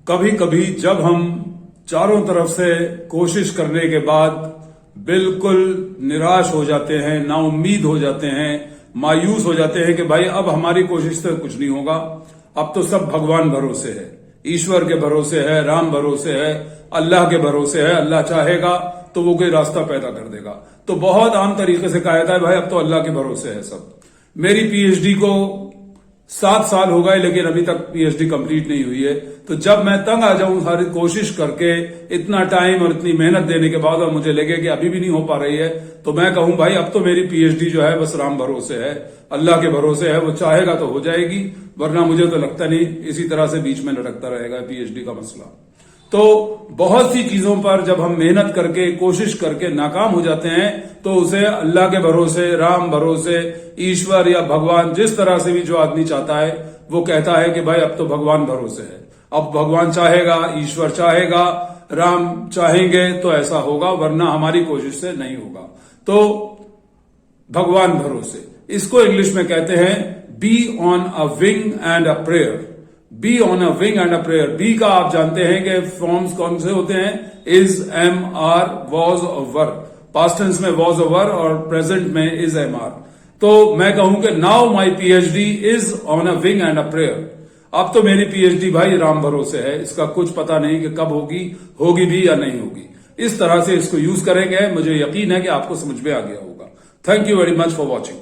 कभी कभी जब हम चारों तरफ से कोशिश करने के बाद बिल्कुल निराश हो जाते हैं, नाउम्मीद हो जाते हैं, मायूस हो जाते हैं कि भाई अब हमारी कोशिश से कुछ नहीं होगा, अब तो सब भगवान भरोसे है, ईश्वर के भरोसे है, राम भरोसे है, अल्लाह के भरोसे है, अल्लाह चाहेगा तो वो कोई रास्ता पैदा कर देगा। तो बहुत आम तरीके से कहा जाता है भाई अब तो अल्लाह के भरोसे है सब। मेरी पीएचडी को 7 साल हो गए लेकिन अभी तक पीएचडी कंप्लीट नहीं हुई है। तो जब मैं तंग आ जाऊं सारी कोशिश करके, इतना टाइम और इतनी मेहनत देने के बाद, और मुझे लगे कि अभी भी नहीं हो पा रही है, तो मैं कहूं भाई अब तो मेरी पीएचडी जो है बस राम भरोसे है, अल्लाह के भरोसे है, वो चाहेगा तो हो जाएगी, वरना मुझे तो लगता नहीं इसी तरह से बीच में लटकता रहेगा पीएचडी का मसला। तो बहुत सी चीजों पर जब हम मेहनत करके कोशिश करके नाकाम हो जाते हैं तो उसे अल्लाह के भरोसे, राम भरोसे, ईश्वर या भगवान, जिस तरह से भी जो आदमी चाहता है वो कहता है कि भाई अब तो भगवान भरोसे है, अब भगवान चाहेगा, ईश्वर चाहेगा, राम चाहेंगे तो ऐसा होगा, वरना हमारी कोशिश से नहीं होगा। तो भगवान भरोसे, इसको इंग्लिश में कहते हैं be on a wing and a prayer. Be on a wing and a prayer. Be का आप जानते हैं कि फॉर्म्स कौन से होते हैं, इज, एम, आर, वॉज और वर। पास्ट टेंस में वॉज और वर और प्रेजेंट में इज, एम, आर। तो मैं कहूं कि now my PhD is on a wing and a prayer. अब तो मेरी पीएचडी भाई राम भरोसे है, इसका कुछ पता नहीं कि कब होगी भी या नहीं होगी। इस तरह से इसको यूज करेंगे, मुझे यकीन है कि आपको समझ में आ गया होगा। Thank you very much for watching.